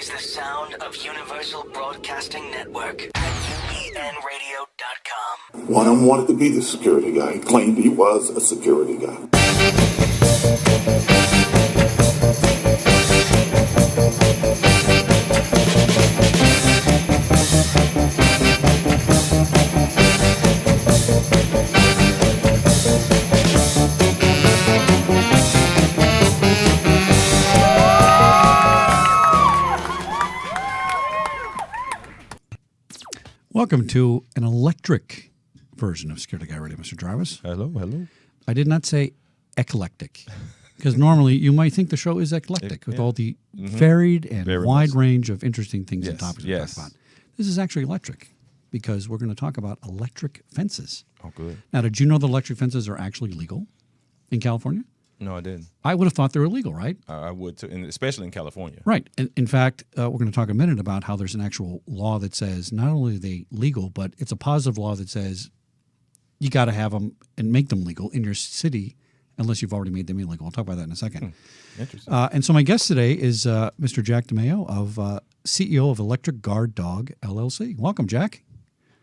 is the sound of Universal Broadcasting Network at UPNradio.com. One of them wanted to be the security guy. He claimed he was a security guy. Welcome to an electric version of Security Guy Radio, Mr. Jarvis. Hello. I did not say eclectic, because normally you might think the show is eclectic with all the varied and wide range of interesting things and topics we talk about. This is actually electric, because we're going to talk about electric fences. Oh, good. Now, did you know that electric fences are actually legal in California? No, I didn't. I would have thought they were illegal, right? I would, too, and especially in California. Right. In fact, we're going to talk a minute about how there's an actual law that says not only are they legal, but it's a positive law that says you got to have them and make them legal in your city unless you've already made them illegal. I'll talk about that in a second. Interesting. And so my guest today is Mr. Jack DeMeo, CEO of Electric Guard Dog, LLC. Welcome, Jack.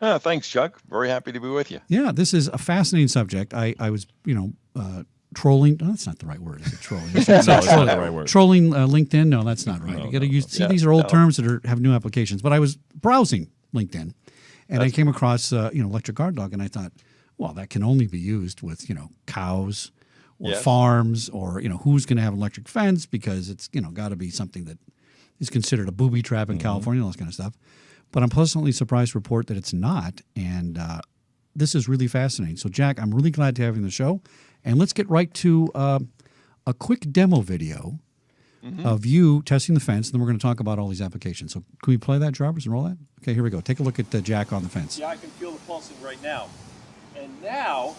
Thanks, Chuck. Very happy to be with you. Yeah, this is a fascinating subject. I was, trolling. No, that's not the right word. Is it trolling? It's not the right word. Trolling LinkedIn. No, that's not right. You got to use. See, these are old terms that have new applications. But I was browsing LinkedIn, and I came across Electric Guard Dog, and I thought, well, that can only be used with cows or farms, or who's going to have an electric fence, because it's got to be something that is considered a booby trap in California, all this kind of stuff. But I'm pleasantly surprised to report that it's not, and this is really fascinating. So, Jack, I'm really glad to have you on the show. And let's get right to a quick demo video of you testing the fence, and then we're going to talk about all these applications. So can we play that, Jarvis, and roll that? Okay, here we go. Take a look at Jack on the fence. Yeah, I can feel the pulsing right now. And now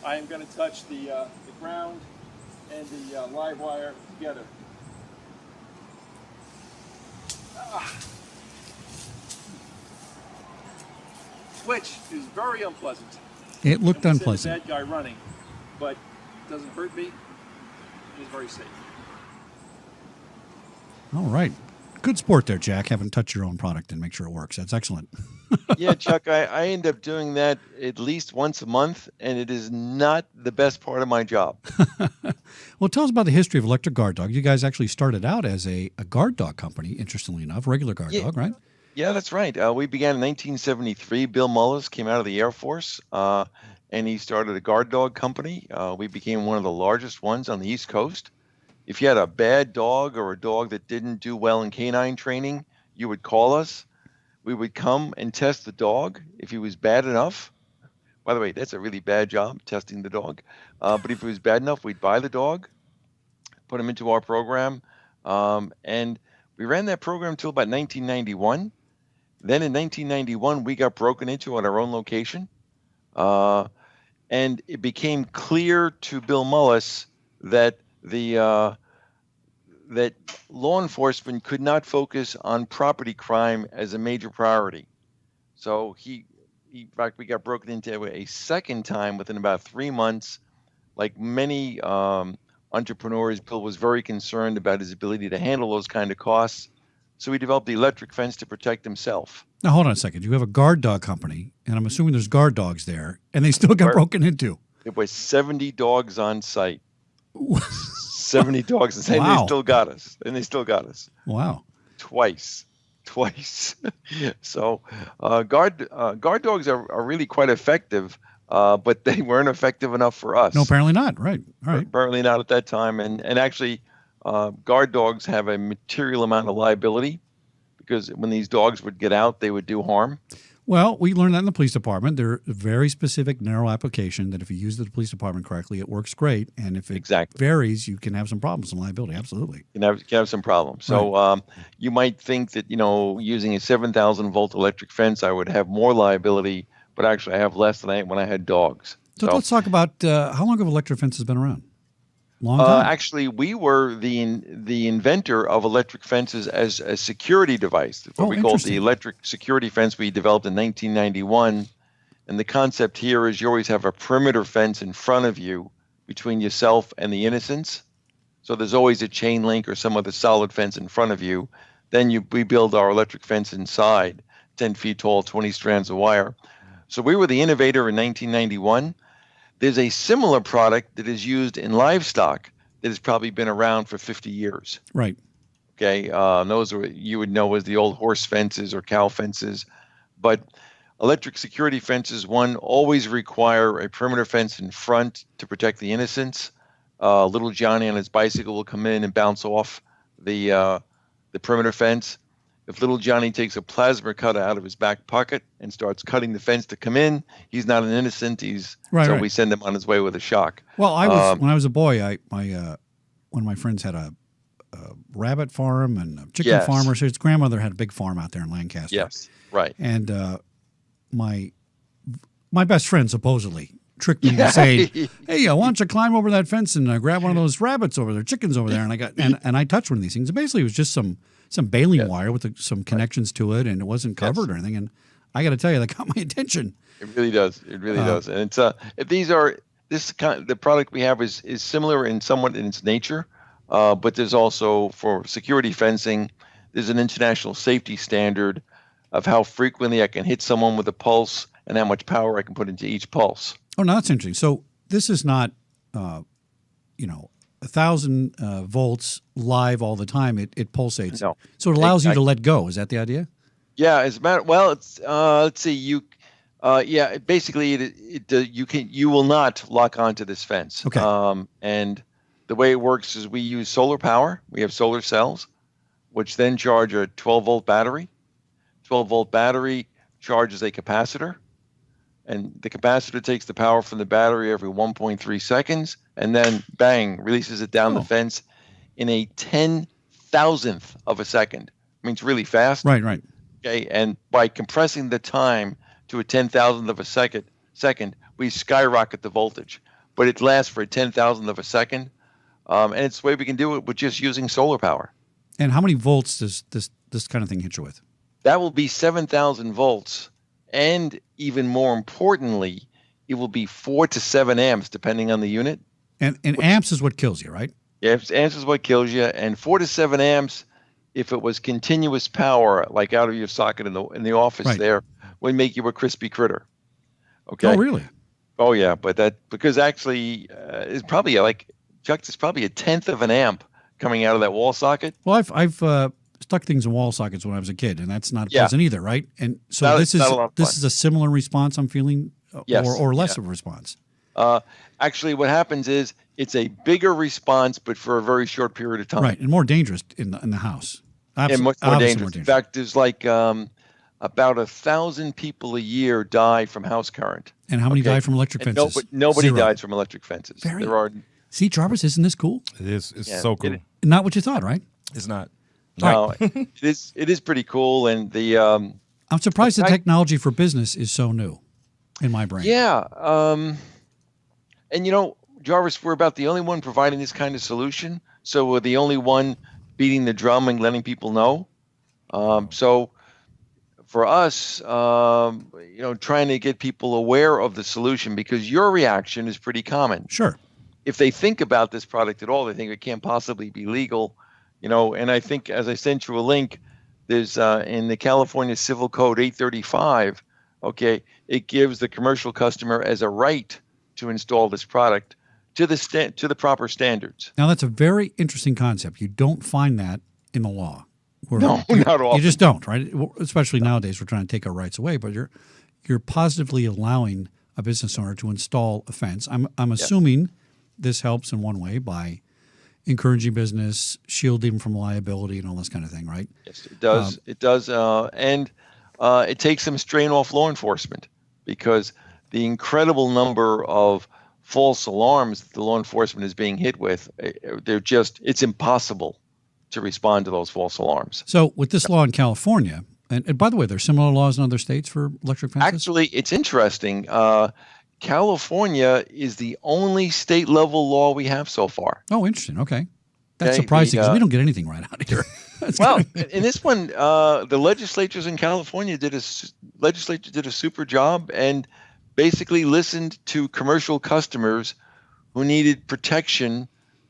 I am going to touch the ground and the live wire together. Which is very unpleasant. It looked I'm unpleasant. a bad guy running, but it doesn't hurt me. It is very safe. All right. Good sport there, Jack, having touched your own product and make sure it works. That's excellent. Yeah, Chuck, I end up doing that at least once a month, and it is not the best part of my job. Well, tell us about the history of Electric Guard Dog. You guys actually started out as a guard dog company, interestingly enough, regular guard dog, right? Yeah, that's right. We began in 1973. Bill Mullis came out of the Air Force, and he started a guard dog company. We became one of the largest ones on the East Coast. If you had a bad dog or a dog that didn't do well in canine training, you would call us. We would come and test the dog if he was bad enough. By the way, that's a really bad job, testing the dog. But if he was bad enough, we'd buy the dog, put him into our program, and we ran that program until about 1991. Then in 1991, we got broken into at our own location, and it became clear to Bill Mullis that that law enforcement could not focus on property crime as a major priority. So in fact, we got broken into a second time within about 3 months. Like many entrepreneurs, Bill was very concerned about his ability to handle those kind of costs. So he developed the electric fence to protect himself. Now, hold on a second. You have a guard dog company, and I'm assuming there's guard dogs there, and they still got broken into. There were 70 dogs on site. 70 dogs on site. Wow. And they still got us. Wow. Twice. So guard dogs are really quite effective, but they weren't effective enough for us. No, apparently not. Right. All right. Apparently not at that time. And actually, guard dogs have a material amount of liability, because when these dogs would get out, they would do harm. Well, we learned that in the police department. They're a very specific, narrow application that if you use the police department correctly, it works great. And if it varies, you can have some problems, some liability. Absolutely. You can have some problems. So you might think that, using a 7,000-volt electric fence, I would have more liability, but actually I have less than when I had dogs. So let's talk about how long have electric fences been around? Long time? Actually, we were the inventor of electric fences as a security device. What we call the electric security fence we developed in 1991. And the concept here is you always have a perimeter fence in front of you between yourself and the innocents. So there's always a chain link or some other solid fence in front of you Then we build our electric fence inside, 10 feet tall, 20 strands of wire. So we were the innovator in 1991. There's a similar product that is used in livestock that has probably been around for 50 years. Right. Okay, those are you would know as the old horse fences or cow fences, but electric security fences, one, always require a perimeter fence in front to protect the innocents. Little Johnny on his bicycle will come in and bounce off the perimeter fence. If little Johnny takes a plasma cutter out of his back pocket and starts cutting the fence to come in, he's not an innocent. We send him on his way with a shock. Well, when I was a boy, one of my friends had a rabbit farm and a chicken farmer. So his grandmother had a big farm out there in Lancaster. Yes, right. And my best friend supposedly tricked me to say, "Hey, why don't you climb over that fence and grab one of those rabbits over there, chickens over there?" And I got and I touched one of these things. And basically, it was just some baling wire with some connections to it, and it wasn't covered or anything. And I got to tell you, that got my attention. It really does. It really does. And it's the product we have is similar in somewhat in its nature, but there's also for security fencing, there's an international safety standard of how frequently I can hit someone with a pulse and how much power I can put into each pulse. Oh, no, that's interesting. So this is not, 1,000 volts live all the time. It pulsates. No. So it allows you to let go. Is that the idea? Yeah, as a matter. Well, it's let's see. Basically, you will not lock onto this fence. Okay. And the way it works is we use solar power. We have solar cells, which then charge a 12-volt battery. 12-volt battery charges a capacitor, and the capacitor takes the power from the battery every 1.3 seconds, and then bang, releases it down the fence in a 10,000th of a second. I mean, it's really fast. Right. Okay, and by compressing the time to a 10,000th of a second, we skyrocket the voltage. But it lasts for a 10,000th of a second, and it's the way we can do it with just using solar power. And how many volts does this kind of thing hit you with? That will be 7,000 volts, and even more importantly, it will be 4 to 7 amps, depending on the unit. And amps is what kills you, right? Yeah, amps is what kills you, and 4 to 7 amps, if it was continuous power, like out of your socket in the office there, would make you a crispy critter. Okay. Oh, really? Oh, yeah, because actually, it's probably Chuck, it's probably a 1/10 of an amp coming out of that wall socket. Well, I've stuck things in wall sockets when I was a kid, and that's not pleasant either, right? And so this is a similar response I'm feeling, or less of a response. Actually, what happens is it's a bigger response, but for a very short period of time. Right, and more dangerous in the house. And much more dangerous. In fact, there's about 1,000 people a year die from house current. And how many die from electric fences? Nobody dies from electric fences. See, Jarvis, isn't this cool? It is. It's so cool. Not what you thought, right? It's not. No, it is pretty cool, and I'm surprised the technology for business is so new in my brain. Yeah, and Jarvis, we're about the only one providing this kind of solution, so we're the only one beating the drum and letting people know. So for us, trying to get people aware of the solution, because your reaction is pretty common. Sure. If they think about this product at all, they think it can't possibly be legal. And I think, as I sent you a link, there's in the California Civil Code 835, it gives the commercial customer as a right to install this product to the proper standards. Now, that's a very interesting concept. You don't find that in the law. No, not often. You just don't, right? Especially nowadays, we're trying to take our rights away, but you're positively allowing a business owner to install a fence. I'm assuming this helps in one way by encouraging business, shielding from liability, and all this kind of thing, right? Yes, it does. It does, and it takes some strain off law enforcement, because the incredible number of false alarms that the law enforcement is being hit with, it's impossible to respond to those false alarms. So with this law in California, and by the way, there's similar laws in other states for electric fences? Actually, it's interesting. California is the only state-level law we have so far. Oh, interesting. Okay. That's surprising, because we don't get anything right out here. Well, in this one, the legislatures in California did a super job and basically listened to commercial customers who needed protection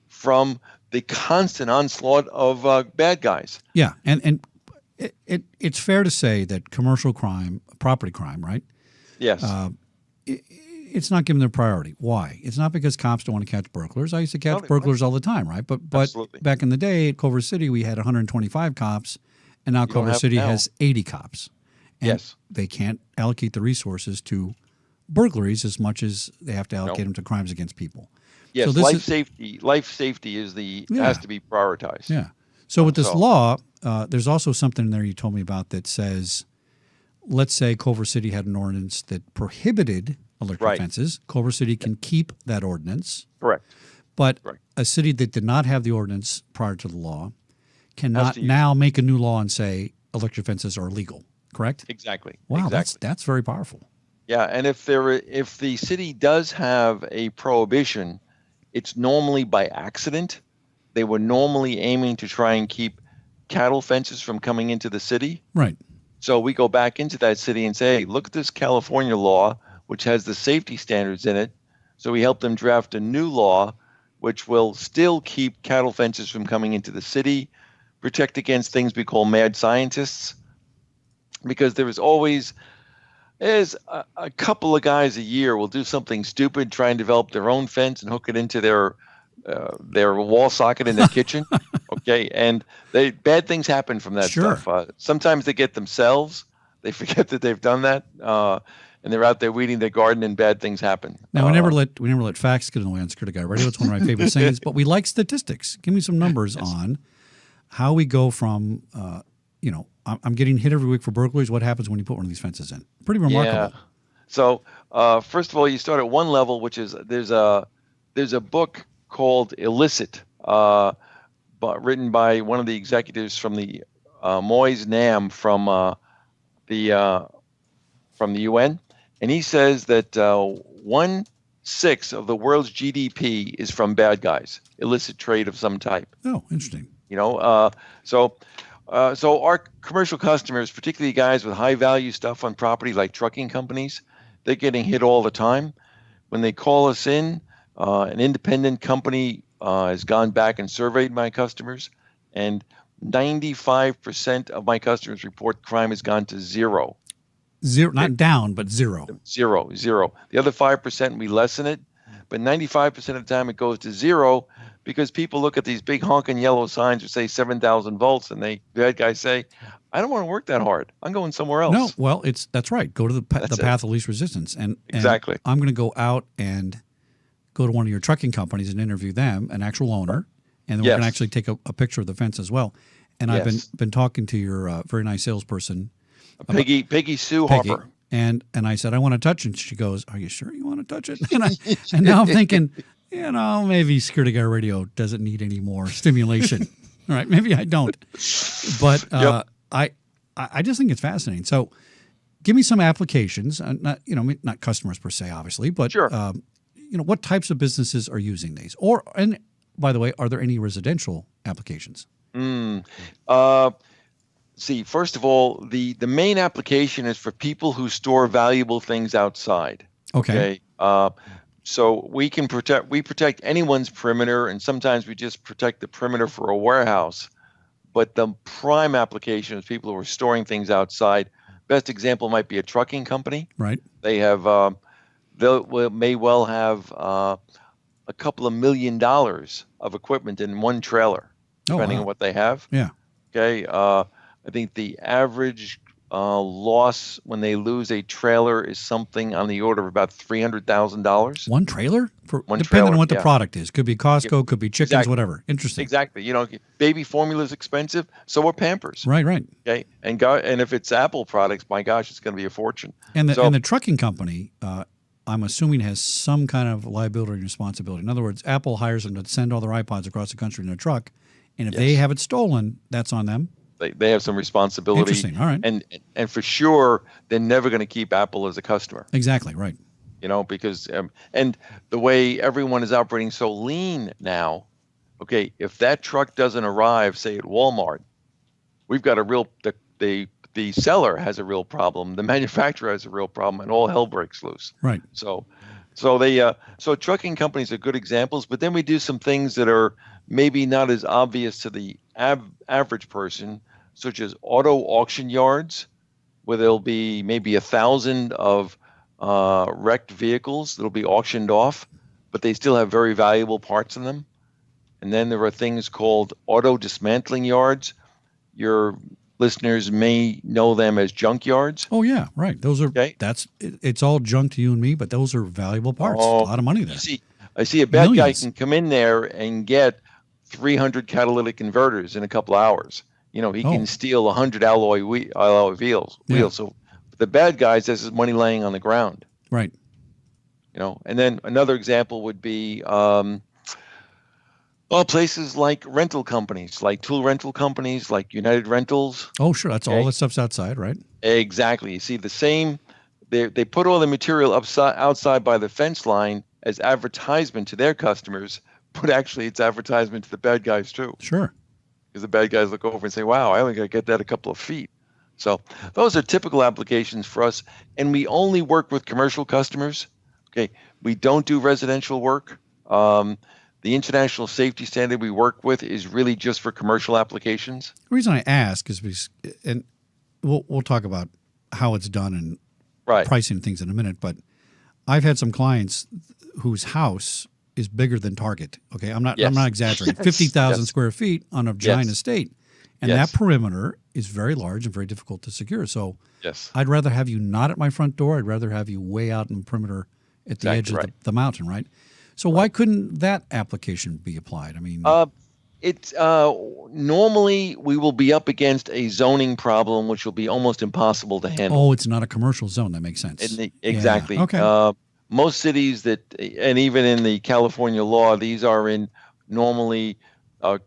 from the constant onslaught of bad guys. Yeah, and it's fair to say that commercial crime, property crime, right? Yes. It's not given their priority. Why? It's not because cops don't want to catch burglars. I used to catch burglars all the time, right? But Absolutely. back in the day at Culver City, we had 125 cops, and now Culver City has 80 cops. And Yes. they can't allocate the resources to burglaries as much as they have to allocate them to crimes against people. Yes, So this life safety is has to be prioritized. Yeah. So with this law, there's also something in there you told me about that says, let's say Culver City had an ordinance that prohibited electric fences. Culver City can keep that ordinance. Correct. But a city that did not have the ordinance prior to the law cannot to use now make a new law and say electric fences are illegal. Correct? Exactly. Wow, exactly. that's very powerful. Yeah, and if the city does have a prohibition, it's normally by accident. They were normally aiming to try and keep cattle fences from coming into the city. Right. So we go back into that city and say, hey, look at this California law, which has the safety standards in it. So we help them draft a new law, which will still keep cattle fences from coming into the city, protect against things we call mad scientists, because there is always a couple of guys a year will do something stupid, try and develop their own fence and hook it into their wall socket in their kitchen. Okay, and bad things happen from that stuff. Sometimes they get themselves. They forget that they've done that, and they're out there weeding their garden, and bad things happen. Now we never let facts get in the way on Security Guy Radio. It's one of my favorite things, but we like statistics. Give me some numbers on how we go from I'm getting hit every week for burglaries. What happens when you put one of these fences in? Pretty remarkable. Yeah. So first of all, you start at one level, which is there's a book called Illicit, written by one of the executives from the Moise Nam from the UN, and he says that 1/6 of the world's GDP is from bad guys, illicit trade of some type. Oh, interesting. So our commercial customers, particularly guys with high value stuff on property like trucking companies, they're getting hit all the time. When they call us in, an independent company has gone back and surveyed my customers, and 95% of my customers report crime has gone to zero. Zero, not down, but zero. Zero. The other 5%, we lessen it, but 95% of the time it goes to zero because people look at these big honking yellow signs that say 7,000 volts, and the bad guys say, I don't want to work that hard. I'm going somewhere else. No, well, that's right. Go to the path of least resistance. And exactly. I'm going to go out and go to one of your trucking companies and interview them, an actual owner, and then we're going to actually take a picture of the fence as well. And I've been talking to your very nice salesperson, Peggy Sue Harper. And I said, I want to touch it. And she goes, are you sure you want to touch it? And now I'm thinking, maybe Security Guy Radio doesn't need any more stimulation. All right, maybe I don't. But I just think it's fascinating. So give me some applications, not customers per se, obviously, but what types of businesses are using these? And by the way, are there any residential applications? See, first of all, the main application is for people who store valuable things outside. Okay. So we protect anyone's perimeter, and sometimes we just protect the perimeter for a warehouse. But the prime application is people who are storing things outside. Best example might be a trucking company. Right. They have may well have a couple of $1 million of equipment in one trailer, depending on what they have. Yeah. Okay. I think the average loss when they lose a trailer is something on the order of about $300,000. One trailer? One depending trailer, on what the product is. Could be Costco, could be chickens, exactly. Whatever. Interesting. Exactly. Baby formula is expensive, so are Pampers. Right. Okay. And if it's Apple products, my gosh, it's going to be a fortune. And the trucking company, I'm assuming, has some kind of liability and responsibility. In other words, Apple hires them to send all their iPods across the country in their truck, and if they have it stolen, that's on them. They have some responsibility. Interesting. All right. And for sure, they're never going to keep Apple as a customer. Exactly. Right. Because and the way everyone is operating so lean now, okay, if that truck doesn't arrive, say at Walmart, we've got the seller has a real problem, the manufacturer has a real problem, and all hell breaks loose. Right. So trucking companies are good examples, but then we do some things that are maybe not as obvious to the average person. such as auto auction yards, where there'll be maybe 1,000 of wrecked vehicles that'll be auctioned off, but they still have very valuable parts in them. And then there are things called auto dismantling yards. Your listeners may know them as junk yards. Oh yeah, right. Those are it's all junk to you and me, but those are valuable parts. A lot of money there. I see a bad Millions. guy can come in there and get 300 catalytic converters in a couple of hours. He can steal 100 alloy wheels. So the bad guys, this is money laying on the ground. Right. And then another example would be places like rental companies, like tool rental companies, like United Rentals. Oh, sure. That's all the stuff's outside, right? Exactly. You see the same. They put all the material outside by the fence line as advertisement to their customers, but actually it's advertisement to the bad guys too. Sure. Because the bad guys look over and say, wow, I only got to get that a couple of feet. So those are typical applications for us. And we only work with commercial customers. Okay. We don't do residential work. The international safety standard we work with is really just for commercial applications. The reason I ask is because, and we'll talk about how it's done and pricing things in a minute, but I've had some clients whose house is bigger than Target. Okay, I'm not exaggerating. 50,000 square feet on a giant estate, and that perimeter is very large and very difficult to secure. So I'd rather have you not at my front door. I'd rather have you way out in the perimeter at the edge of the mountain, right? So why couldn't that application be applied? I mean, it's normally we will be up against a zoning problem, which will be almost impossible to handle. Oh, it's not a commercial zone. That makes sense. Exactly. Yeah. Okay. Most cities and even in the California law, these are in normally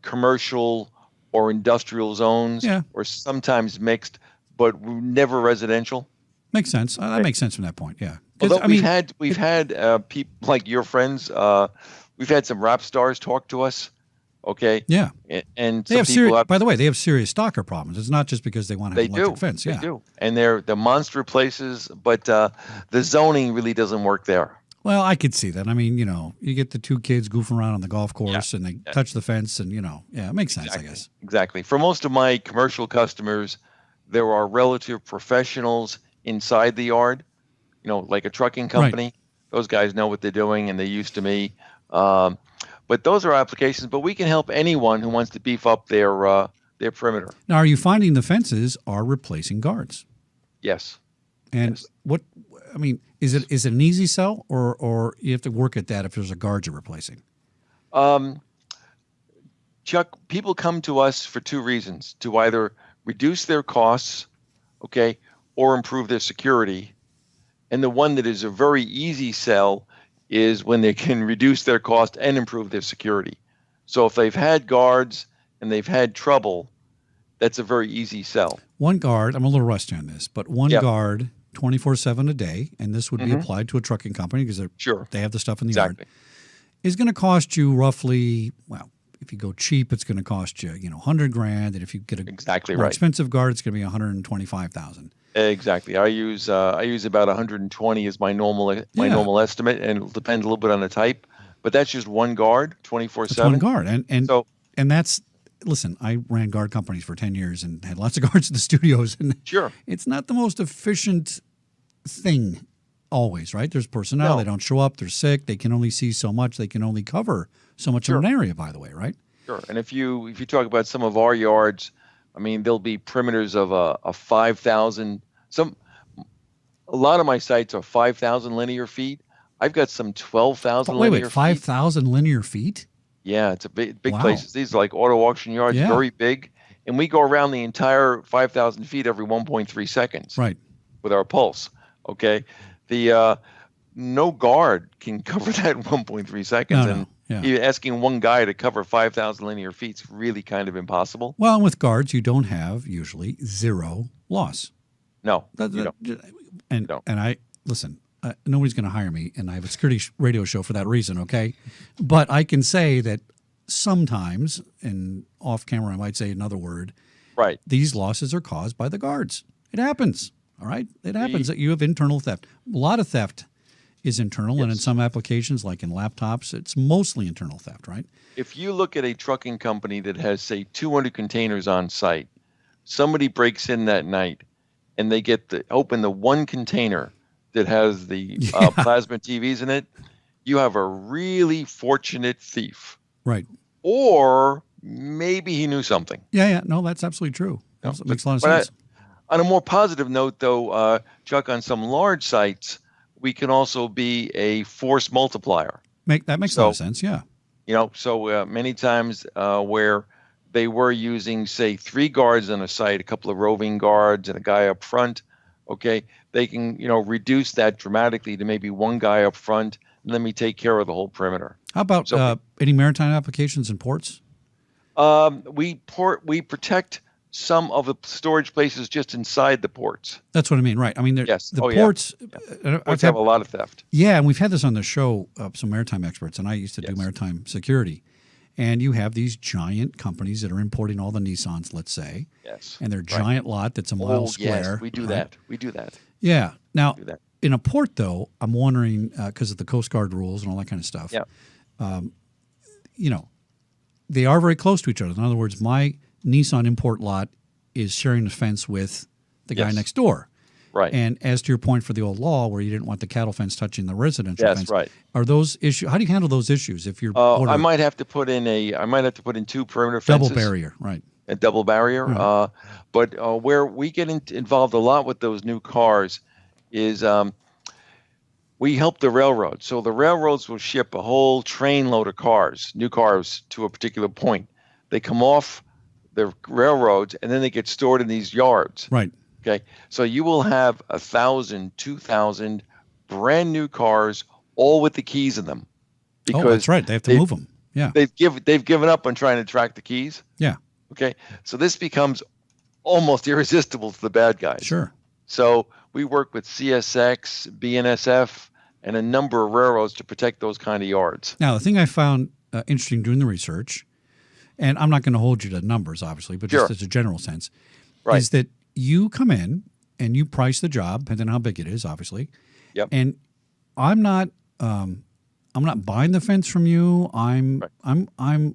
commercial or industrial zones, or sometimes mixed, but never residential. Makes sense. That makes sense from that point. Yeah. Although we've had people like your friends. We've had some rap stars talk to us. Okay. Yeah. And they have serious. By the way, they have serious stalker problems. It's not just because they want to have an electric fence. They do. And they're monster places, but the zoning really doesn't work there. Well, I could see that. I mean, you get the two kids goofing around on the golf course and they touch the fence, and it makes sense, I guess. Exactly. For most of my commercial customers, there are relative professionals inside the yard. Like a trucking company. Right. Those guys know what they're doing, and they're used to me. But those are applications. But we can help anyone who wants to beef up their perimeter. Now, are you finding the fences are replacing guards? Yes. And what? I mean, is it an easy sell, or you have to work at that if there's a guard you're replacing? Chuck, people come to us for two reasons: to either reduce their costs, or improve their security. And the one that is a very easy sell is when they can reduce their cost and improve their security. So if they've had guards and they've had trouble, that's a very easy sell. One guard, I'm a little rusty on this, but one guard 24/7 a day, and this would be applied to a trucking company because they have the stuff in the yard, is going to cost you roughly, well, if you go cheap, it's going to cost you, $100,000, and if you get a more expensive guard, it's going to be $125,000. Exactly. I use about 120 as my normal estimate, and it'll depend a little bit on the type. But that's just one guard, 24/7. One guard, and that's listen. I ran guard companies for 10 years and had lots of guards in the studios, and it's not the most efficient thing always, right? There's personnel; they don't show up. They're sick. They can only see so much. They can only cover so much of an area. By the way, right? Sure. And if you talk about some of our yards. I mean, there'll be perimeters of a 5,000. A lot of my sites are 5,000 linear feet. I've got some 12,000 linear feet. 5,000 linear feet? Yeah, it's a big places. These are like auto auction yards, very big, and we go around the entire 5,000 feet every 1.3 seconds. Right. With our pulse. Okay. No guard can cover that in 1.3 seconds, and you're asking one guy to cover 5,000 linear feet is really kind of impossible. Well, and with guards, you don't have usually zero loss. No, and I listen. Nobody's going to hire me, and I have a security radio show for that reason. Okay, but I can say that sometimes, and off camera, I might say another word. Right. These losses are caused by the guards. It happens. All right. It happens that you have internal theft. A lot of theft is internal, and in some applications, like in laptops, it's mostly internal theft, right? If you look at a trucking company that has, say, 200 containers on site, somebody breaks in that night and they open the one container that has the plasma TVs in it, you have a really fortunate thief. Right. Or maybe he knew something. Yeah. No, that's absolutely true. That makes a lot of sense. On a more positive note, though, Chuck, on some large sites, we can also be a force multiplier. That makes a lot of sense, yeah. So many times where they were using, say, 3 guards on a site, a couple of roving guards and a guy up front, okay, they can, reduce that dramatically to maybe 1 guy up front, and let me take care of the whole perimeter. How about any maritime applications in ports? We protect some of the storage places just inside the ports. That's what I mean, right? I mean, the ports. Yeah. Ports have a lot of theft. Yeah, and we've had this on the show, some maritime experts, and I used to do maritime security. And you have these giant companies that are importing all the Nissans, let's say. Yes. And their giant lot that's a mile square. Yes, we do that. We do that. Yeah. Now, in a port, though, I'm wondering, because of the Coast Guard rules and all that kind of stuff, they are very close to each other. In other words, my Nissan import lot is sharing the fence with the guy next door. Right. And as to your point for the old law where you didn't want the cattle fence touching the residential fence. That's right. Are those issues? How do you handle those issues if you're I might have to put in 2 perimeter fences. Double barrier, right. A double barrier. Right. But where we get involved a lot with those new cars is we help the railroads. So the railroads will ship a whole train load of cars, new cars, to a particular point. They come off the railroads and then they get stored in these yards. Right. Okay. So you will have 1,000, 2,000 brand new cars, all with the keys in them. Because that's right. They have to move them. Yeah. They've given up on trying to track the keys. Yeah. Okay. So this becomes almost irresistible to the bad guys. Sure. So we work with CSX, BNSF, and a number of railroads to protect those kind of yards. Now, the thing I found interesting doing the research, and I'm not going to hold you to numbers, obviously, but just as a general sense, is that you come in and you price the job, depending on how big it is, obviously. Yep. And I'm not buying the fence from you. I'm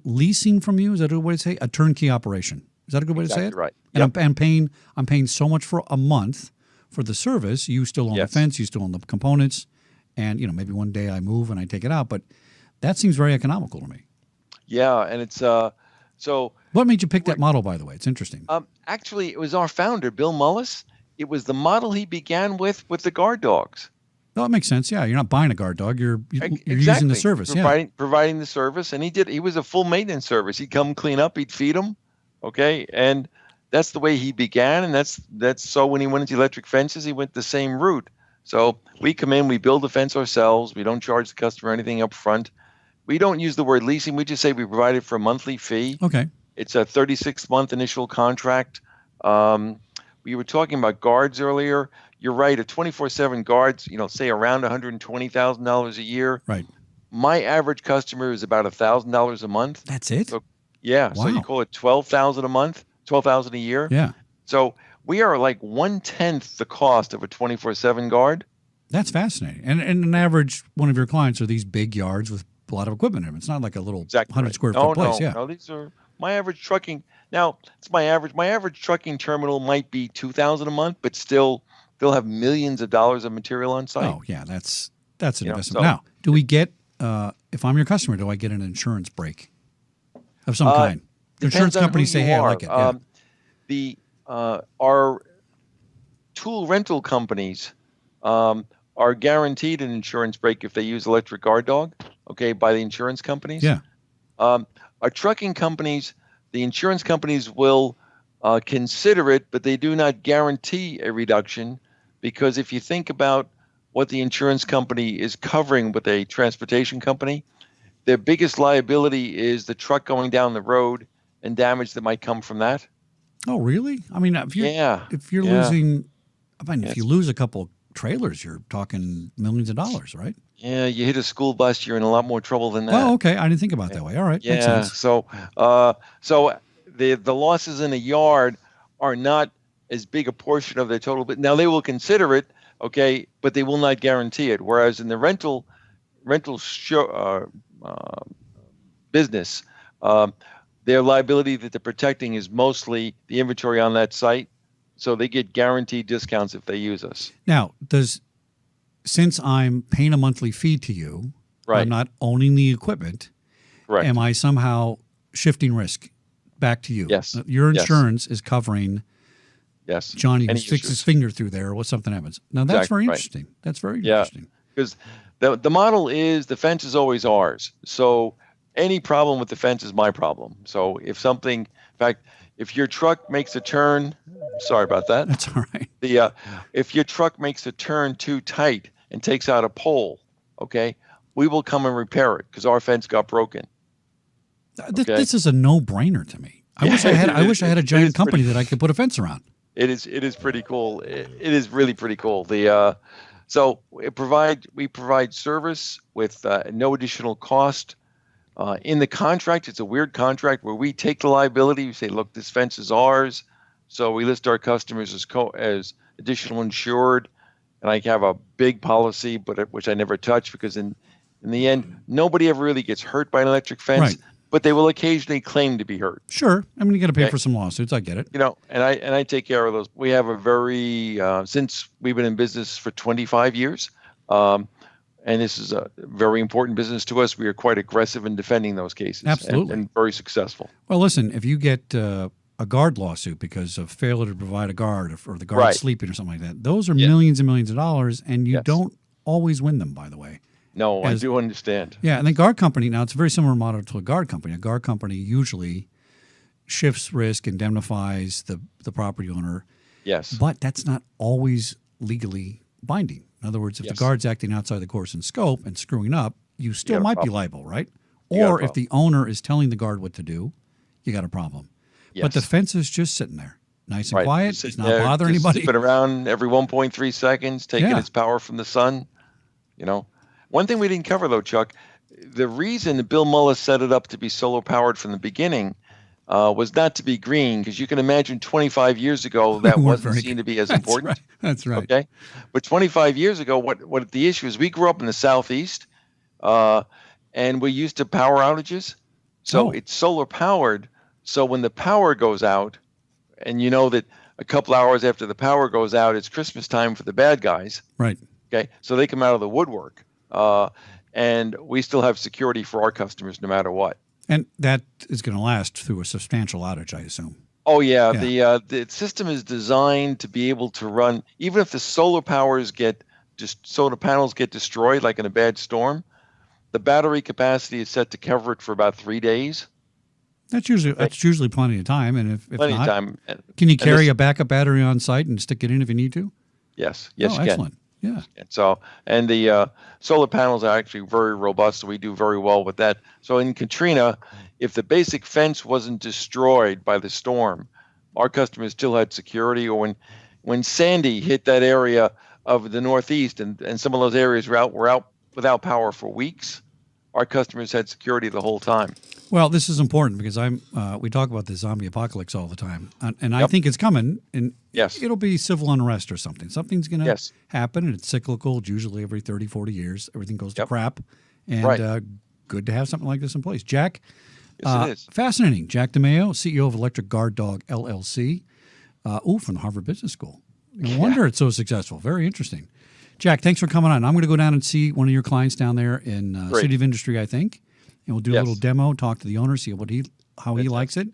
leasing from you. Is that a good way to say it? A turnkey operation? Is that a good way to say it? Right. And I'm paying so much for a month for the service. You still own the fence. You still own the components. And maybe one day I move and I take it out. But that seems very economical to me. Yeah, and it's so. What made you pick that model, by the way? It's interesting. Actually, it was our founder, Bill Mullis. It was the model he began with the guard dogs. No, that makes sense. Yeah, you're not buying a guard dog. You're using the service. Providing the service, and he was a full maintenance service. He'd come clean up, he'd feed them, okay, and that's the way he began. And that's so when he went into electric fences, he went the same route. So we come in, we build the fence ourselves. We don't charge the customer anything up front. We don't use the word leasing. We just say we provide it for a monthly fee. Okay. It's a 36-month initial contract. We were talking about guards earlier. You're right. A 24/7 guards, say around $120,000 a year. Right. My average customer is about $1,000 a month. That's it? So, yeah. Wow. So you call it $12,000 a month, $12,000 a year. Yeah. So we are like 1/10 the cost of a 24/7 guard. That's fascinating. And an average one of your clients are these big yards with a lot of equipment in them. It's not like a little 100 square foot place. Yeah. No, these are my average trucking. Now, it's my average. My average trucking terminal might be $2,000 a month, but still they'll have millions of dollars of material on site. Oh, yeah. That's an investment. Now, do we get, if I'm your customer, do I get an insurance break of some kind? Insurance companies say, hey, I like it. Yeah. Our tool rental companies are guaranteed an insurance break if they use electric guard dog, okay, by the insurance companies. Yeah. Our trucking companies, the insurance companies will consider it, but they do not guarantee a reduction, because if you think about what the insurance company is covering with a transportation company, their biggest liability is the truck going down the road and damage that might come from that. Oh, really? I mean, if you're losing, if you lose a couple trailers, you're talking millions of dollars, right? Yeah, you hit a school bus, you're in a lot more trouble than that. Oh, okay. I didn't think about it that way. All right. Yeah. Makes sense. So the losses in a yard are not as big a portion of their total. But now they will consider it, okay, but they will not guarantee it. Whereas in the rental business, their liability that they're protecting is mostly the inventory on that site. So they get guaranteed discounts if they use us. Now, since I'm paying a monthly fee to you, Right. I'm not owning the equipment, Correct. am I somehow shifting risk back to you? Yes. Your Yes. insurance is covering Yes. Johnny who Any sticks users. his finger through there or something happens. Now, that's Exactly very right. interesting. That's very Yeah. interesting. Because the model is the fence is always ours. So any problem with the fence is my problem. So if something, in fact, if your truck makes a turn, sorry about that. That's all right. If your truck makes a turn too tight and takes out a pole, okay, we will come and repair it because our fence got broken. This is a no-brainer to me. I wish I had a giant company that I could put a fence around. It is pretty cool. It is really pretty cool. So we provide service with no additional cost. In the contract, it's a weird contract where we take the liability. We say, look, this fence is ours. So we list our customers as additional insured. And I have a big policy, which I never touch because in the end, nobody ever really gets hurt by an electric fence. Right. But they will occasionally claim to be hurt. Sure. I mean, you got to pay Okay. for some lawsuits. I get it. And I take care of those. We have a very since we've been in business for 25 years, and this is a very important business to us. We are quite aggressive in defending those cases. Absolutely. and very successful. Well, listen, if you get a guard lawsuit because of failure to provide a guard or the guard Right. sleeping or something like that, those are Yeah. millions and millions of dollars, and you Yes. don't always win them, by the way. No, As- I do understand. Yeah, and the guard company, now it's a very similar model to a guard company. A guard company usually shifts risk, indemnifies the property owner, Yes. but that's not always legally binding. In other words, if Yes. the guard's acting outside the course and scope and screwing up, you still got a might be problem. liable, right? You got a Or if problem. the owner is telling the guard what to do, you got a problem. But the Yes. fence is just sitting there, nice and Right. quiet. Just It's sitting not there, bothering just anybody. zipping around every 1.3 seconds, taking Yeah. its power from the sun. One thing we didn't cover though, Chuck, the reason Bill Mullis set it up to be solar powered from the beginning was not to be green, because you can imagine 25 years ago that Weren't wasn't very seen to good. be as That's important. right. That's right. Okay, but 25 years ago, what the issue is, we grew up in the Southeast, and we used to power outages, so Oh. it's solar powered. So when the power goes out, and you know that a couple hours after the power goes out, it's Christmas time for the bad guys. Right. Okay, so they come out of the woodwork, and we still have security for our customers no matter what. And that is going to last through a substantial outage, I assume. Oh yeah, the system is designed to be able to run even if the solar panels get destroyed, like in a bad storm. The battery capacity is set to cover it for about 3 days. That's usually plenty of time. And if Plenty not, of time. can you And carry this- a backup battery on site and stick it in if you need to? Yes, Oh, you can. excellent. Yeah. And so, and the solar panels are actually very robust, so we do very well with that. So in Katrina, if the basic fence wasn't destroyed by the storm, our customers still had security. Or when Sandy hit that area of the Northeast, and some of those areas were out without power for weeks, our customers had security the whole time. Well, this is important because we talk about the zombie apocalypse all the time, and I think it's coming. And Yes. it'll be civil unrest or something. Something's going to Yes. happen, and it's cyclical. It's usually every 30, 40 years. Everything goes to Yep. crap, and Right. good to have something like this in place. Jack, Yes, it is. fascinating. Jack DeMeo, CEO of Electric Guard Dog LLC, from the Harvard Business School. No wonder it's so successful. Very interesting. Jack, thanks for coming on. I'm going to go down and see one of your clients down there in Great. City of Industry, I think, and we'll do a Yes. little demo, talk to the owner, see how he likes it,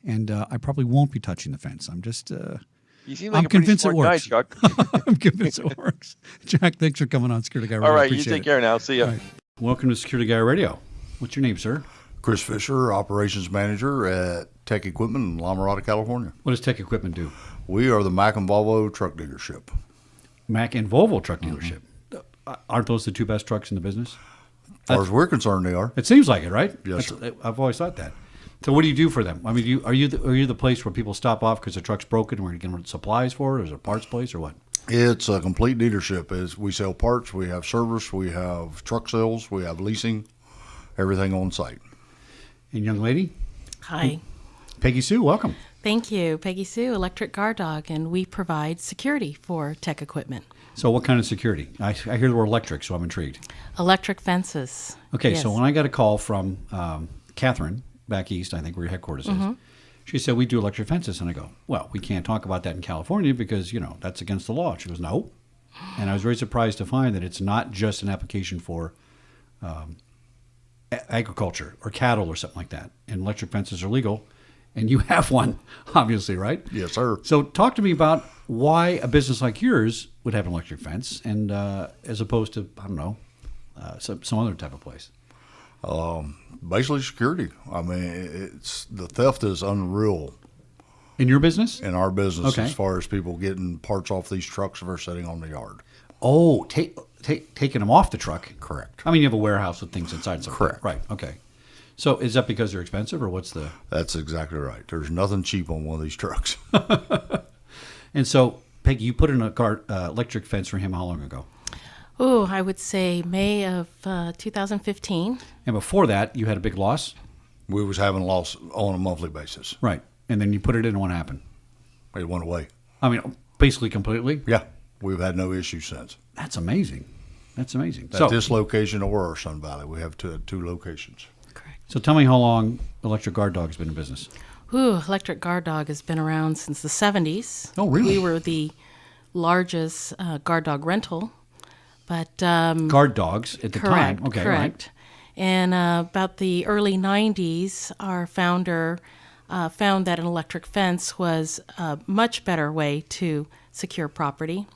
and I probably won't be touching the fence. I'm just You seem I'm like a pretty convinced it smart guy, works. Chuck. I'm convinced it works. Jack, thanks for coming on Security Guy Radio. All right, you Appreciate take it. care now. See ya. All right. Welcome to Security Guy Radio. What's your name, sir? Chris Fisher, Operations Manager at Tech Equipment in La Mirada, California. What does Tech Equipment do? We are the Mack and Volvo truck dealership. Mack and Volvo truck dealership. Aren't those the two best trucks in the business? As far as we're concerned, they are. It seems like it, right? Yes, I've always thought that. So what do you do for them? I mean, are you the place where people stop off because the truck's broken, where you can rent supplies for it? Is it a parts place or what? It's a complete dealership. We sell parts, we have service, we have truck sales, we have leasing, everything on site. And young lady, Hi. Peggy Sue, welcome. Thank you. Peggy Sue, Electric Guard Dog, and we provide security for tech equipment. So what kind of security? I hear the word electric, so I'm intrigued. Electric fences. Okay, Yes. so when I got a call from Catherine back east, I think, where your headquarters is. She said, we do electric fences. And I go, well, we can't talk about that in California because, that's against the law. She goes, no. And I was very surprised to find that it's not just an application for agriculture or cattle or something like that. And electric fences are legal. And you have one, obviously, right? Yes, sir. So talk to me about why a business like yours would have an electric fence, and as opposed to, I don't know, some other type of place. Basically security. I mean, the theft is unreal In your business? in our business Okay. as far as people getting parts off these trucks that are sitting on the yard. Oh, taking them off the truck. Correct. I mean, you have a warehouse with things inside. So Correct. Right. Okay. So is that because they're expensive, or what's the? That's exactly right. There's nothing cheap on one of these trucks. And so, Peggy, you put in a electric fence for him how long ago? Oh, I would say May of 2015. And before that, you had a big loss, We was having loss on a monthly basis. right? And then you put it in, and what happened? It went away. I mean, basically completely. Yeah, we've had no issues since. That's amazing. That's amazing. At this location or our Sun Valley, we have two locations. Correct. So tell me how long Electric Guard Dog's been in business. Ooh, Electric Guard Dog has been around since the 70s. Oh, really? We were the largest guard dog rental, but Guard dogs at the correct, time. Okay, correct. And about the early 90s, our founder found that an electric fence was a much better way to secure property.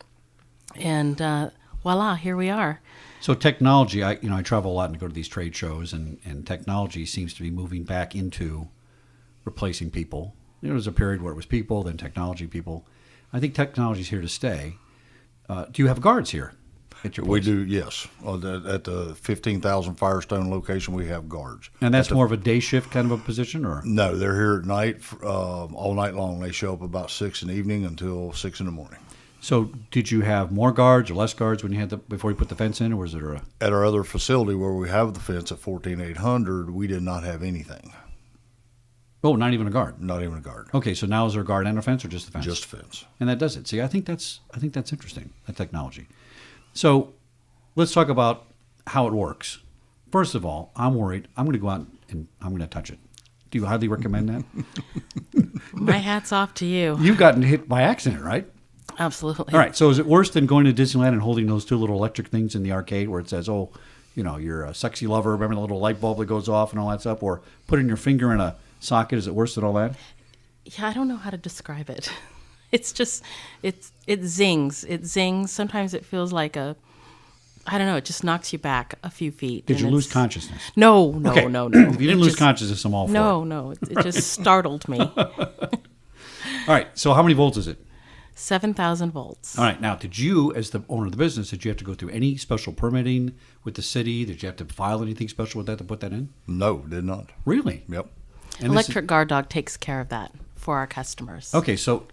And voila, here we are. So technology, I travel a lot and go to these trade shows, and technology seems to be moving back into replacing people. There was a period where it was people, then technology, people. I think technology's here to stay. Do you have guards here at your We place? do, yes. At the 15,000 Firestone location, we have guards. And that's more of a day shift kind of a position, or? No, they're here at night, all night long. They show up about 6 in the evening until 6 in the morning. So did you have more guards or less guards when you had before you put the fence in, or was it a? At our other facility where we have the fence at 14,800, we did not have anything, Oh, not even a guard. not even a guard, Okay, so now is there a guard and a fence, or just the fence? just fence. And that does it. See, I think that's interesting, that technology. So let's talk about how it works. First of all, I'm worried. I'm going to go out and I'm going to touch it. Do you highly recommend that? My hat's off to you. You've gotten hit by accident, right? Absolutely. All right. So is it worse than going to Disneyland and holding those two little electric things in the arcade where it says, oh, you're a sexy lover. Remember the little light bulb that goes off and all that stuff? Or putting your finger in a socket? Is it worse than all that? Yeah, I don't know how to describe it. It's just, it zings. It zings. Sometimes it feels like I don't know, it just knocks you back a few feet. Did and you lose it's- consciousness? No. Okay. No. If you didn't It lose just- consciousness, I'm all for No. It just startled me. it. All right. So how many volts is it? 7,000 volts. All right. Now, did you, as the owner of the business, did you have to go through any special permitting with the city? Did you have to file anything special with that to put that in? No, did not. Really? Yep. And this Electric Guard Dog takes care of that for our customers. Okay, so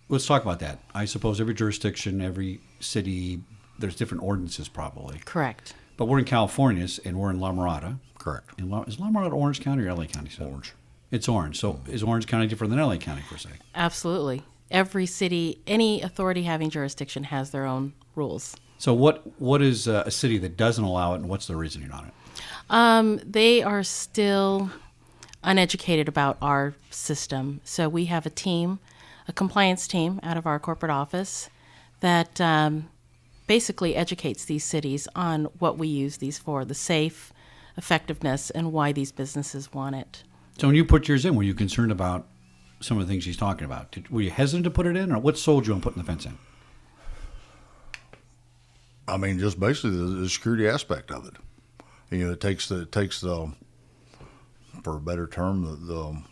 let's talk about that. I suppose every jurisdiction, every city, there's different ordinances probably. Correct. But we're in California, and we're in La Mirada. Correct. Is La Mirada Orange County or LA County? Orange. It's Orange. So is Orange County different than LA County, per se? Absolutely. Every city, any authority having jurisdiction has their own rules. So what is a city that doesn't allow it, and what's the reasoning on it? They are still uneducated about our system. So we have a compliance team out of our corporate office that basically educates these cities on what we use these for, the safe, effectiveness, and why these businesses want it. So when you put yours in, were you concerned about some of the things she's talking about? Were you hesitant to put it in, or what sold you on putting the fence in? I mean, just basically the security aspect of it. It takes the for a better term,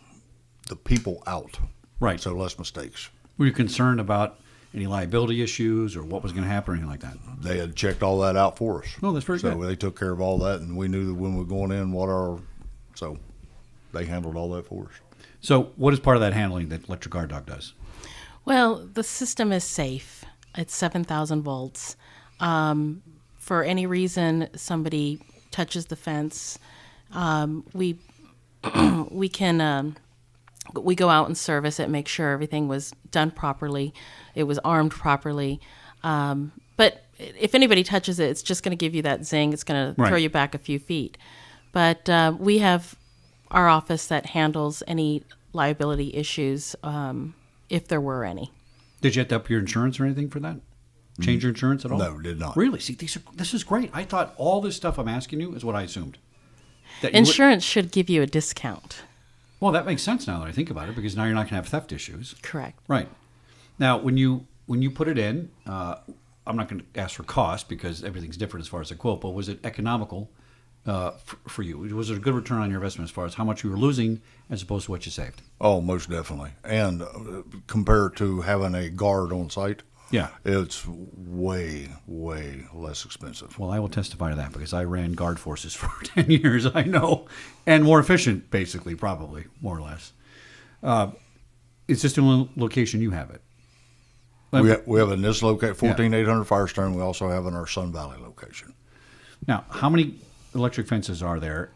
the people out. Right. So less mistakes. Were you concerned about any liability issues or what was going to happen or anything like that? They had checked all that out for us. Oh, that's very so good. they took care of all that, and we knew that when we were going in so they handled all that for us. So what is part of that handling that Electric Guard Dog does? Well, the system is safe. It's 7,000 volts. For any reason somebody touches the fence, we go out and service it, make sure everything was done properly, it was armed properly. But if anybody touches it, it's just going to give you that zing. It's going to throw you back a few feet. But we have our office that handles any liability issues, if there were any. Did you have to up your insurance or anything for that? Change your insurance at all? No, did not. Really? See, this is great. I thought all this stuff I'm asking you is what I assumed. That you Insurance should give you a discount. well, that makes sense now that I think about it, because now you're not going to have theft issues. Correct. Right. Now, when you put it in, I'm not going to ask for cost because everything's different as far as the quote, but was it economical for you? Was it a good return on your investment as far as how much you were losing as opposed to what you saved? Oh, most definitely. And compared to having a guard on site, Yeah. it's way, way less expensive. Well, I will testify to that because I ran guard forces for 10 years, I know, and more efficient, basically, probably, more or less. It's just the only location you have it. We have in this location, 14800 Firestone. We also have in our Sun Valley location. Now, how many electric fences are there?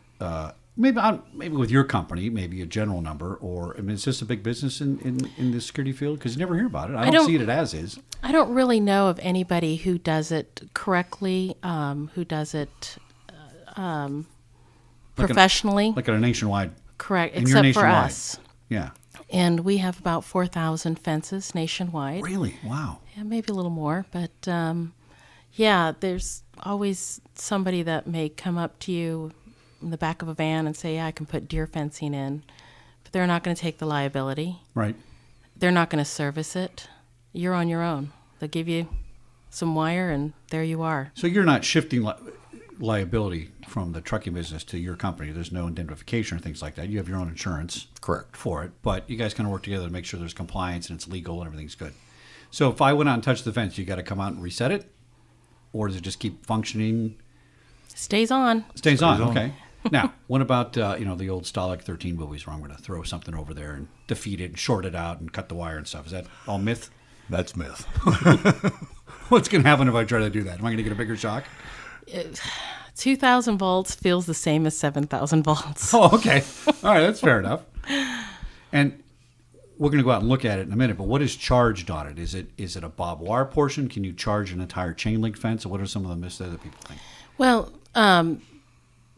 Maybe with your company, maybe a general number, or I mean, is this a big business in the security field? Because you never hear about it. I don't see it as is. I don't really know of anybody who does it correctly, who does it professionally. Like at a nationwide. Correct, And you're except for nationwide. us. Yeah. And we have about 4,000 fences nationwide. Really? Wow. Yeah, maybe a little more, but yeah, there's always somebody that may come up to you in the back of a van and say, yeah, I can put deer fencing in, but they're not going to take the liability. Right. They're not going to service it. You're on your own. They'll give you some wire, and there you are. So you're not shifting liability from the trucking business to your company. There's no indemnification or things like that. You have your own insurance. Correct. For it, but you guys kind of work together to make sure there's compliance and it's legal and everything's good. So if I went out and touched the fence, you got to come out and reset it, or does it just keep functioning? Stays on. Stays on. Okay. Now, what about the old Stalag 13 buoys where I'm going to throw something over there and defeat it and short it out and cut the wire and stuff? Is that all myth? That's myth. What's going to happen if I try to do that? Am I going to get a bigger shock? 2,000 volts feels the same as 7,000 volts. Oh, okay. All right, that's fair enough. And we're going to go out and look at it in a minute, but what is charged on it? Is it a barbed wire portion? Can you charge an entire chain link fence? Or what are some of the myths that people think? Well,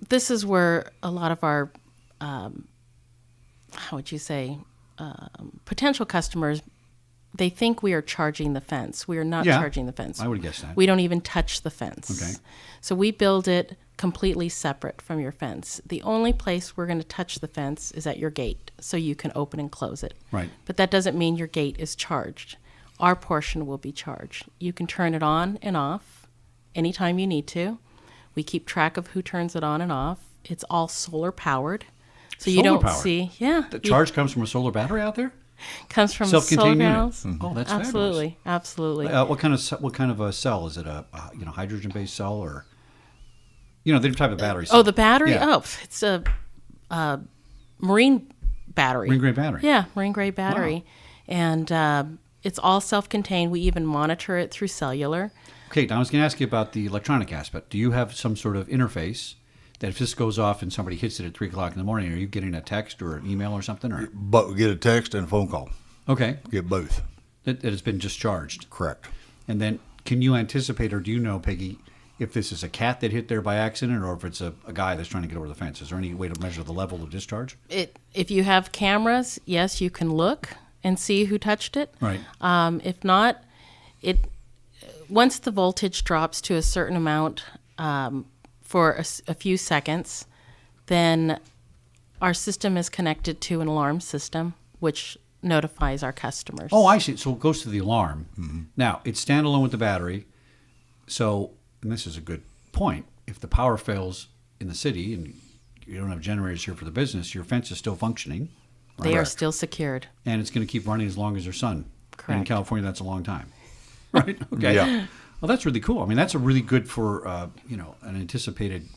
this is where a lot of our, how would you say, potential customers, they think we are charging the fence. We are not charging the fence. I would guess that. We don't even touch the fence. Okay. So we build it completely separate from your fence. The only place we're going to touch the fence is at your gate, so you can open and close it. Right. But that doesn't mean your gate is charged. Our portion will be charged. You can turn it on and off anytime you need to. We keep track of who turns it on and off. It's all solar powered. So you don't Solar-powered? see, yeah. The charge comes from a solar battery out there? Comes from solar Self-contained unit. panels. Oh, that's Absolutely, absolutely. fabulous. What kind of a cell? Is it a hydrogen-based cell or the type of battery cell? Oh, the battery? Yeah. Oh, it's a marine battery. Marine grade battery. Yeah, marine grade battery. And it's all self-contained. We even monitor it through cellular. Okay, now I was going to ask you about the electronic aspect. Do you have some sort of interface that if this goes off and somebody hits it at 3 o'clock in the morning, are you getting a text or an email or something? Or But we get a text and a phone call. okay, Get both. that has been discharged. Correct. And then can you anticipate, or do you know, Peggy, if this is a cat that hit there by accident or if it's a guy that's trying to get over the fence? Is there any way to measure the level of discharge? If you have cameras, yes, you can look and see who touched it. Right. If not, once the voltage drops to a certain amount for a few seconds, then our system is connected to an alarm system, which notifies our customers. Oh, I see. So it goes to the alarm. Mm-hmm. Now, it's standalone with the battery. So, and this is a good point, if the power fails in the city and you don't have generators here for the business, your fence is still functioning. They are still secured. And it's going to keep running as long as there's sun. Correct. And in California, that's a long time. Right? Okay. Yeah. Well, that's really cool. I mean, that's a really good for, an anticipated,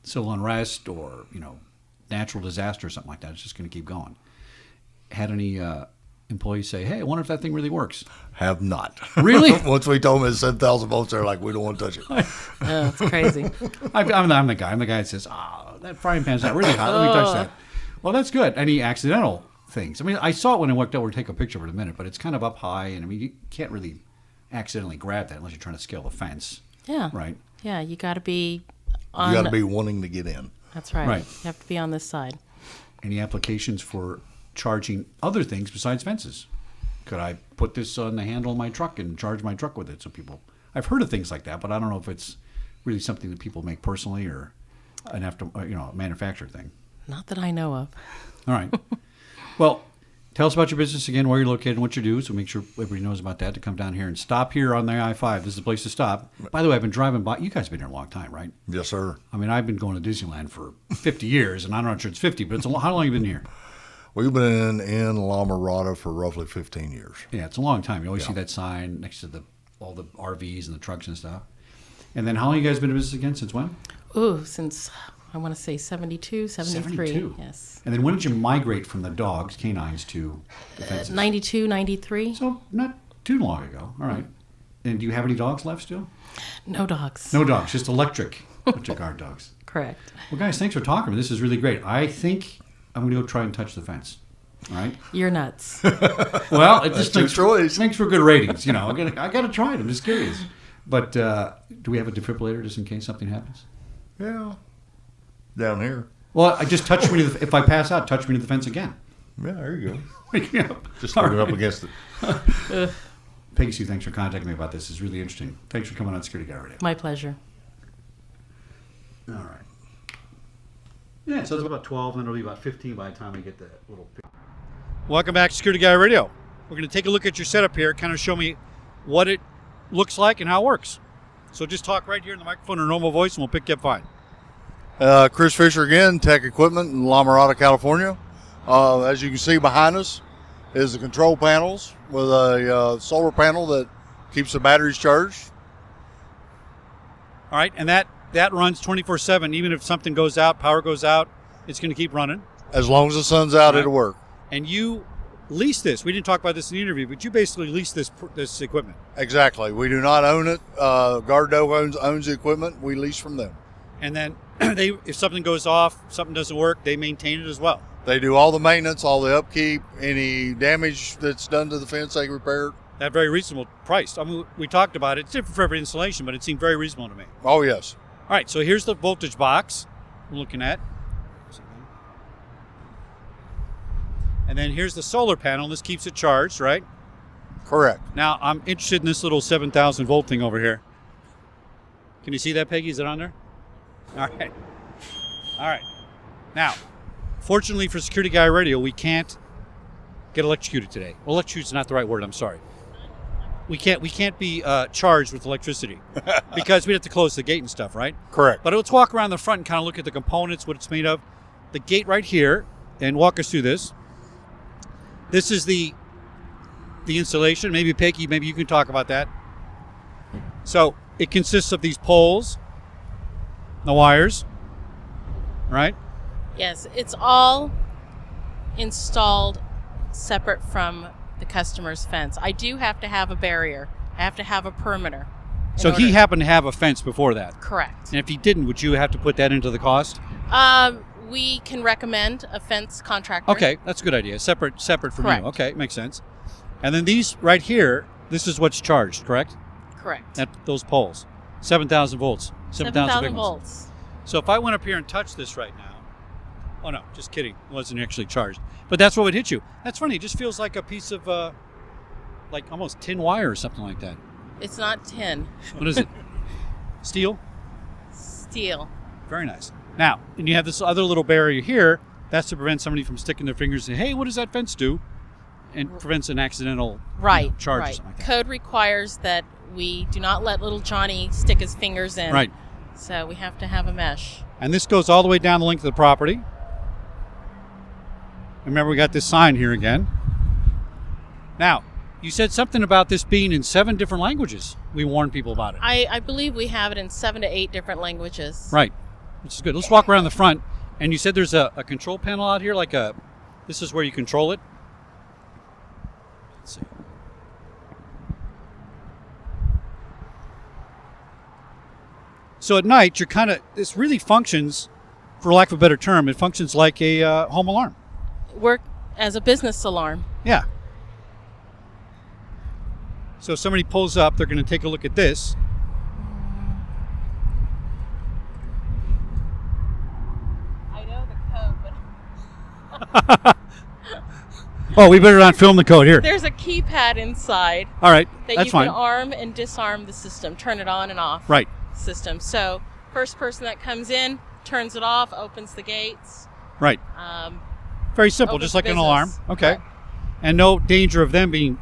civil unrest or, natural disaster or something like that. It's just going to keep going. Had any employees say, hey, I wonder if that thing really works? Have not. Really? Once we told them it's 7,000 volts, they're like, we don't want to touch it. Oh, it's crazy. I'm the guy. I'm the guy that says, that frying pan's not really hot. Let me touch that. Well, that's good. Any accidental things? I mean, I saw it when I walked over to take a picture of it in a minute, but it's kind of up high, and I mean, you can't really accidentally grab that unless you're trying to scale the fence. Yeah. Right. Yeah, you got to be You got to be wanting to get in. That's right. Right. You have to be on this side. Any applications for charging other things besides fences? Could I put this on the handle of my truck and charge my truck with it? So people, I've heard of things like that, but I don't know if it's really something that people make personally or a manufactured thing. Not that I know of. All right. Well, tell us about your business again, where you're located and what you do, so make sure everybody knows about that to come down here and stop here on the I-5. This is the place to stop. By the way, I've been driving by. You guys have been here a long time, right? Yes, sir. I mean, I've been going to Disneyland for 50 years, and I'm not sure it's 50, but how long have you been here? We've been in La Mirada for roughly 15 years. Yeah, it's a long time. You always see that sign next to all the RVs and the trucks and stuff. And then how long have you guys been in business again? Since when? Ooh, since I want to say 72, 73. 72. Yes. And then when did you migrate from the dogs, canines, to the fences? 92, 93. So not too long ago. All right. And do you have any dogs left still? No dogs. No dogs, just electric guard dogs. Correct. Well, guys, thanks for talking. This is really great. I think I'm going to go try and touch the fence. All right. You're nuts. Well, it just your choice. makes for good ratings. You know, I got to try it. I'm just curious. But do we have a defibrillator just in case something happens? Yeah. Down here. Well, I just touch me if I pass out, touch me to the fence again. Yeah, there you go. Wake me up. Just All put it up right. against it. Peggy Sue, thanks for contacting me about this. It's really interesting. Thanks for coming on Security Guy Radio. My pleasure. All right. Yeah, so it's about 12, and then it'll be about 15 by the time we get the little... Welcome back to Security Guy Radio. We're going to take a look at your setup here, kind of show me what it looks like and how it works. So just talk right here in the microphone in a normal voice, and we'll pick you up fine. Chris Fisher again, Tech Equipment in La Mirada, California. As you can see behind us is the control panels with a solar panel that keeps the batteries charged. All right, and that runs 24/7. Even if something goes out, power goes out, it's going to keep running. As long as the sun's out, it'll work. And you lease this. We didn't talk about this in the interview, but you basically lease this equipment. Exactly. We do not own it. Guard Dog owns the equipment. We lease from them. And then if something goes off, something doesn't work, they maintain it as well. They do all the maintenance, all the upkeep, any damage that's done to the fence, they repair it. That very reasonable price. I mean, we talked about it. It's different for every installation, but it seemed very reasonable to me. Oh, yes. All right, so here's the voltage box we're looking at. And then here's the solar panel. This keeps it charged, right? Correct. Now, I'm interested in this little 7,000 volt thing over here. Can you see that, Peggy? Is it on there? All right. All right. Now, fortunately for Security Guy Radio, we can't get electrocuted today. Well, electrocuted is not the right word. I'm sorry. We can't be charged with electricity because we'd have to close the gate and stuff, right? Correct. But let's walk around the front and kind of look at the components, what it's made of. The gate right here, and walk us through this. This is the installation. Maybe Peggy, maybe you can talk about that. So it consists of these poles, the wires, right? Yes, it's all installed separate from the customer's fence. I do have to have a barrier. I have to have a perimeter. So he happened to have a fence before that. Correct. And if he didn't, would you have to put that into the cost? We can recommend a fence contractor. Okay, that's a good idea. Separate from Correct. you. Okay, makes sense. And then these right here, this is what's charged, correct? Correct. Those poles, 7,000 volts, 7,000 big ones. volts. So if I went up here and touched this right now, oh no, just kidding, it wasn't actually charged. But that's what would hit you. That's funny. It just feels like a piece of, like almost tin wire or something like that. It's not tin. What is it? Steel? Steel. Very nice. Now, and you have this other little barrier here. That's to prevent somebody from sticking their fingers and say, hey, what does that fence do? And prevents an accidental charge or something like that. Code requires that we do not let little Johnny stick his fingers in. Right. So we have to have a mesh. And this goes all the way down the length of the property. Remember, we got this sign here again. Now, you said something about this being in 7 different languages. We warned people about it. I believe we have it in 7 to 8 different languages. Right, which is good. Let's walk around the front. And you said there's a control panel out here, this is where you control it. Let's see. So at night, this really functions, for lack of a better term, it functions like a home alarm. Work as a business alarm. Yeah. So if somebody pulls up, they're going to take a look at this. Oh, we better not film the code here. There's a keypad inside All right, that that's you fine. can arm and disarm the system, turn it on and off. Right. System. So first person that comes in turns it off, opens the gates. Right. Very simple, opens just like an business. alarm. Okay. Correct. And no danger of them being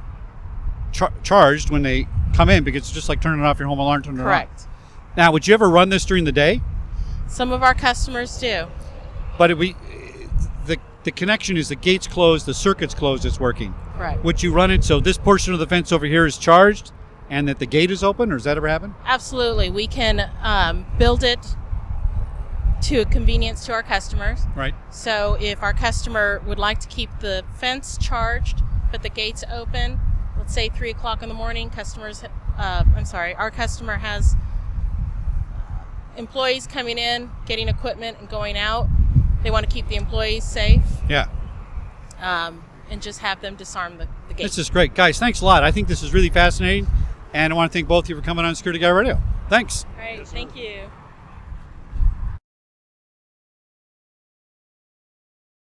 charged when they come in, because it's just like turning off your home alarm, turning it on. Correct. Now, would you ever run this during the day? Some of our customers do. But the connection is the gate's closed, the circuit's closed, it's working. Correct. Would you run it so this portion of the fence over here is charged and that the gate is open, or does that ever happen? Absolutely. We can build it to a convenience to our customers. Right. So if our customer would like to keep the fence charged, but the gates open, let's say 3 o'clock in the morning, our customer has employees coming in, getting equipment and going out. They want to keep the employees safe, Yeah. and just have them disarm the gate. This is great. Guys, thanks a lot. I think this is really fascinating, and I want to thank both of you for coming on Security Guy Radio. Thanks. All right, thank you.